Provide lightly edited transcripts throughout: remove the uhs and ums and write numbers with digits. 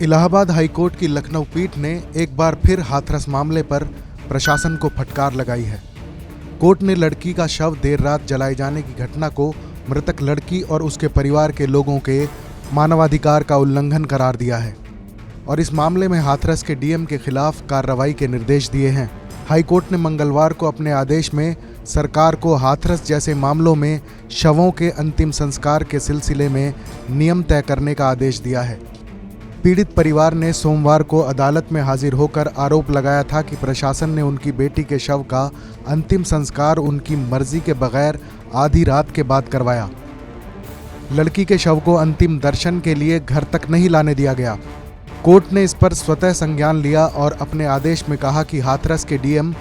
Allahabad high court की लखनऊ पीठ ने एक बार फिर हाथरस मामले पर प्रशासन को फटकार लगाई है। कोर्ट ने लड़की का शव देर रात जलाए जाने की घटना को मृतक लड़की और उसके परिवार के लोगों के मानवाधिकार का उल्लंघन करार दिया है और इस मामले में हाथरस के डीएम के खिलाफ कार्रवाई के निर्देश दिए हैं। हाईकोर्ट ने मंगलवार को अपने आदेश में सरकार को हाथरस जैसे मामलों में शवों के अंतिम संस्कार के सिलसिले में नियम तय करने का आदेश दिया है। पीड़ित परिवार ने सोमवार को अदालत में हाजिर होकर आरोप लगाया था कि प्रशासन ने उनकी बेटी के शव का अंतिम संस्कार उनकी मर्जी के बगैर आधी रात के बाद करवाया। लड़की के शव को अंतिम दर्शन के लिए घर तक नहीं लाने दिया गया। कोर्ट ने इस पर स्वतः संज्ञान लिया और अपने आदेश में कहा कि हाथरस के डीएम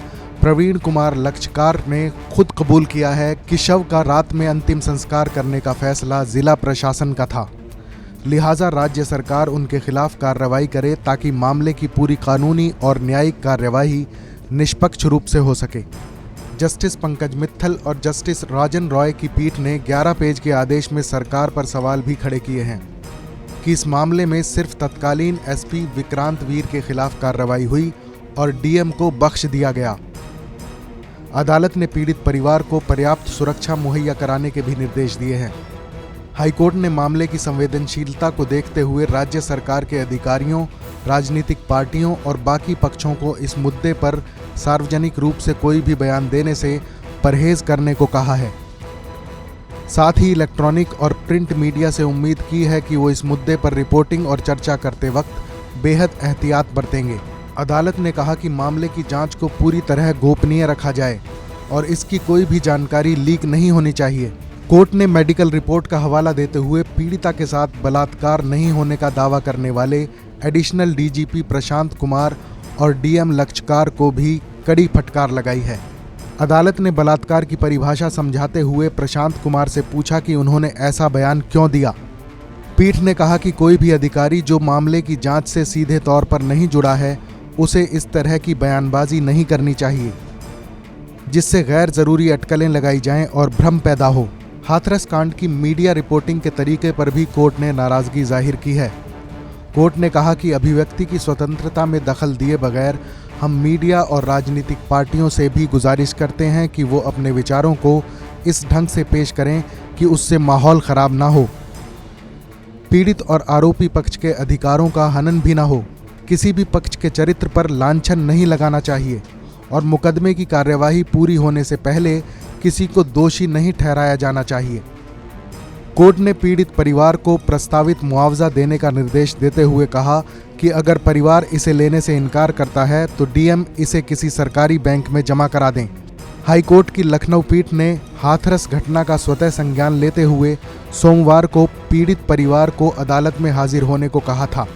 प्रवीण कुमार लक्षकार ने खुद कबूल किया है कि शव का रात में अंतिम संस्कार करने का फैसला जिला प्रशासन का था, लिहाजा राज्य सरकार उनके खिलाफ कार्रवाई करे ताकि मामले की पूरी कानूनी और न्यायिक कार्यवाही निष्पक्ष रूप से हो सके। जस्टिस पंकज मित्तल और जस्टिस राजन रॉय की पीठ ने 11 पेज के आदेश में सरकार पर सवाल भी खड़े किए हैं कि इस मामले में सिर्फ तत्कालीन एसपी विक्रांत वीर के खिलाफ कार्रवाई हुई और डीएम को बख्श दिया गया। अदालत ने पीड़ित परिवार को पर्याप्त सुरक्षा मुहैया कराने के भी निर्देश दिए हैं। हाईकोर्ट ने मामले की संवेदनशीलता को देखते हुए राज्य सरकार के अधिकारियों, राजनीतिक पार्टियों और बाकी पक्षों को इस मुद्दे पर सार्वजनिक रूप से कोई भी बयान देने से परहेज करने को कहा है। साथ ही इलेक्ट्रॉनिक और प्रिंट मीडिया से उम्मीद की है कि वो इस मुद्दे पर रिपोर्टिंग और चर्चा करते वक्त बेहद एहतियात बरतेंगे। अदालत ने कहा कि मामले की जांच को पूरी तरह गोपनीय रखा जाए और इसकी कोई भी जानकारी लीक नहीं होनी चाहिए। कोर्ट ने मेडिकल रिपोर्ट का हवाला देते हुए पीड़िता के साथ बलात्कार नहीं होने का दावा करने वाले एडिशनल डीजीपी प्रशांत कुमार और डीएम लक्षकार को भी कड़ी फटकार लगाई है। अदालत ने बलात्कार की परिभाषा समझाते हुए प्रशांत कुमार से पूछा कि उन्होंने ऐसा बयान क्यों दिया। पीठ ने कहा कि कोई भी अधिकारी जो मामले की जांच से सीधे तौर पर नहीं जुड़ा है, उसे इस तरह की बयानबाजी नहीं करनी चाहिए जिससे गैर जरूरी अटकलें लगाई जाएं और भ्रम पैदा हो। हाथरस कांड की मीडिया रिपोर्टिंग के तरीके पर भी कोर्ट ने नाराजगी जाहिर की है। कोर्ट ने कहा कि अभिव्यक्ति की स्वतंत्रता में दखल दिए बगैर हम मीडिया और राजनीतिक पार्टियों से भी गुजारिश करते हैं कि वो अपने विचारों को इस ढंग से पेश करें कि उससे माहौल खराब ना हो, पीड़ित और आरोपी पक्ष के अधिकारों का हनन भी ना हो, किसी भी पक्ष के चरित्र पर लांछन नहीं लगाना चाहिए और मुकदमे की कार्यवाही पूरी होने से पहले किसी को दोषी नहीं ठहराया जाना चाहिए। कोर्ट ने पीड़ित परिवार को प्रस्तावित मुआवजा देने का निर्देश देते हुए कहा कि अगर परिवार इसे लेने से इनकार करता है तो डीएम इसे किसी सरकारी बैंक में जमा करा दें। हाईकोर्ट की लखनऊ पीठ ने हाथरस घटना का स्वतः संज्ञान लेते हुए सोमवार को पीड़ित परिवार को अदालत में हाजिर होने को कहा था।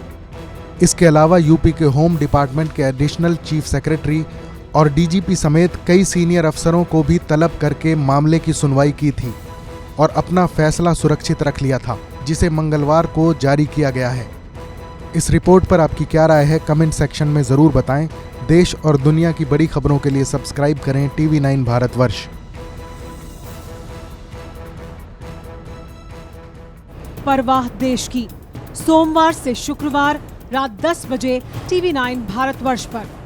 इसके अलावा यूपी के होम डिपार्टमेंट के एडिशनल चीफ सेक्रेटरी और डीजीपी समेत कई सीनियर अफसरों को भी तलब करके मामले की सुनवाई की थी और अपना फैसला सुरक्षित रख लिया था, जिसे मंगलवार को जारी किया गया है। इस रिपोर्ट पर आपकी क्या राय है, कमेंट सेक्शन में ज़रूर बताएं। देश और दुनिया की बड़ी खबरों के लिए सब्सक्राइब करें TV9 भारतवर्ष। परवाह देश की, सोमवार से शुक्रवार रात 10 बजे TV9 भारतवर्ष पर।